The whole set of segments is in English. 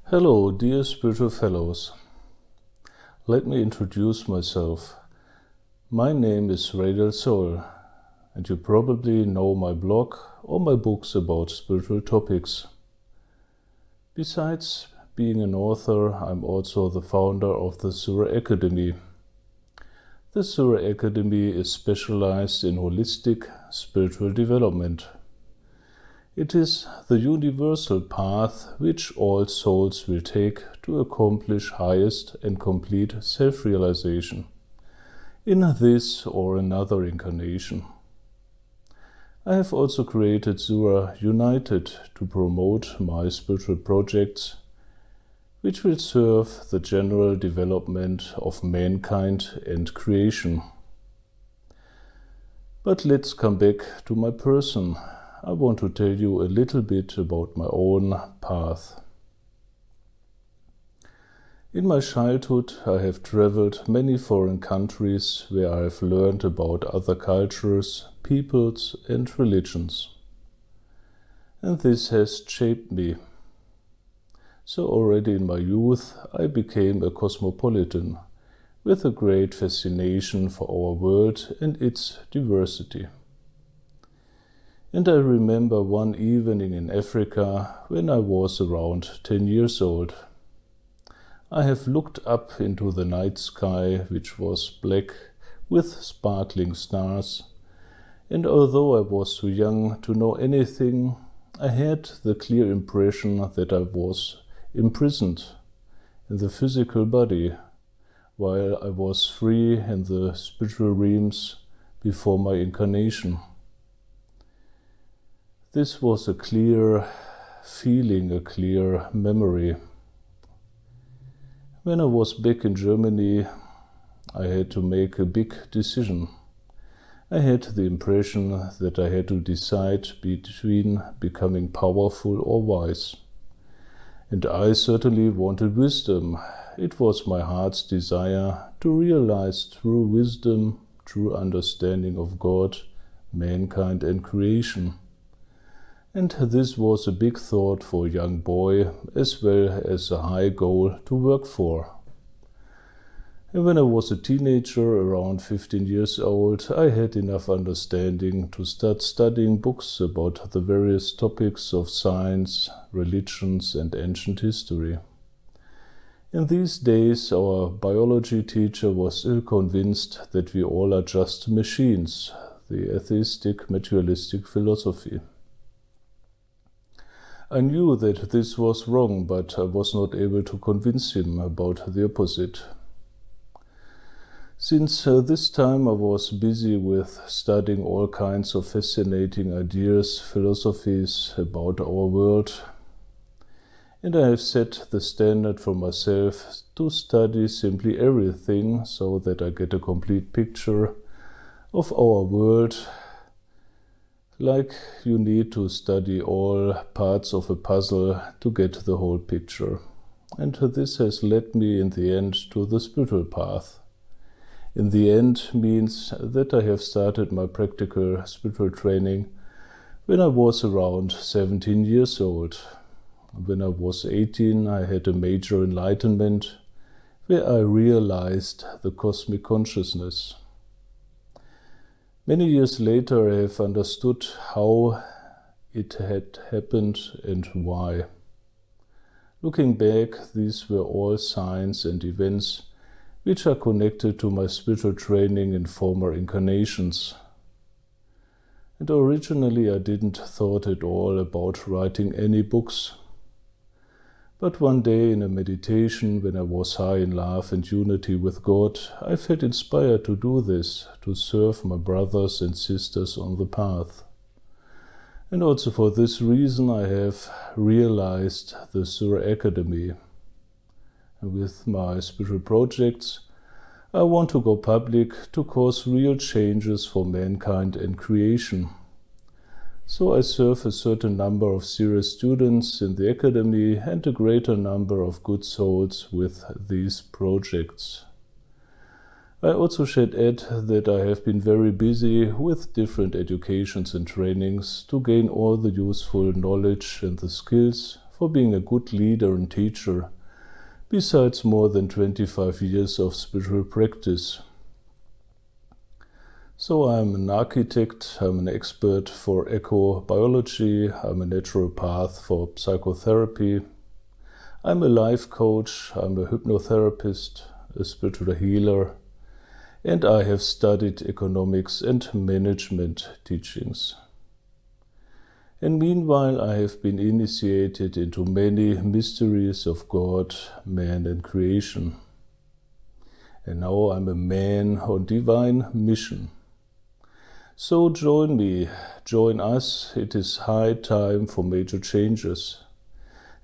Hello, dear spiritual fellows. Let me introduce myself. My name is Radial Soul, and you probably know my blog or my books about spiritual topics. Besides being an author, I'm also the founder of the Surah Academy. The Surah Academy is specialized in holistic spiritual development. It is the universal path which all souls will take to accomplish highest and complete self-realization in this or another incarnation. I have also created Surah United to promote my spiritual projects, which will serve the general development of mankind and creation. But let's come back to my person. I want to tell you a little bit about my own path. In my childhood, I have traveled many foreign countries where I have learned about other cultures, peoples, and religions. And this has shaped me. So already in my youth, I became a cosmopolitan with a great fascination for our world and its diversity. And I remember one evening in Africa when I was around 10 years old. I have looked up into the night sky, which was black with sparkling stars, and although I was too young to know anything, I had the clear impression that I was imprisoned in the physical body, while I was free in the spiritual realms before my incarnation. This was a clear feeling, a clear memory. When I was back in Germany, I had to make a big decision. I had the impression that I had to decide between becoming powerful or wise. And I certainly wanted wisdom. It was my heart's desire to realize true wisdom, true understanding of God, mankind, and creation. And this was a big thought for a young boy, as well as a high goal to work for. And when I was a teenager, around 15 years old, I had enough understanding to start studying books about the various topics of science, religions, and ancient history. In these days, our biology teacher was still convinced that we all are just machines, the atheistic materialistic philosophy. I knew that this was wrong, but I was not able to convince him about the opposite. Since this time I was busy with studying all kinds of fascinating ideas, philosophies about our world, and I have set the standard for myself to study simply everything so that I get a complete picture of our world, like you need to study all parts of a puzzle to get the whole picture. And this has led me in the end to the spiritual path. In the end means that I have started my practical spiritual training when I was around 17 years old. When I was 18, I had a major enlightenment where I realized the cosmic consciousness. Many years later, I have understood how it had happened and why. Looking back, these were all signs and events which are connected to my spiritual training in former incarnations. And originally I didn't thought at all about writing any books. But one day in a meditation, when I was high in love and unity with God, I felt inspired to do this, to serve my brothers and sisters on the path. And also for this reason I have realized the Surah Academy. And with my spiritual projects, I want to go public to cause real changes for mankind and creation. So I serve a certain number of serious students in the academy and a greater number of good souls with these projects. I also should add that I have been very busy with different educations and trainings to gain all the useful knowledge and the skills for being a good leader and teacher, besides more than 25 years of spiritual practice. So I'm an architect, I'm an expert for ecobiology, I'm a naturopath for psychotherapy, I'm a life coach, I'm a hypnotherapist, a spiritual healer, and I have studied economics and management teachings. And meanwhile I have been initiated into many mysteries of God, man and creation. And now I'm a man on divine mission. So join me, join us, it is high time for major changes,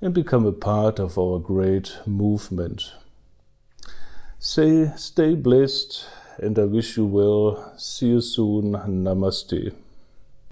and become a part of our great movement. Stay blessed, and I wish you well. See you soon. Namaste.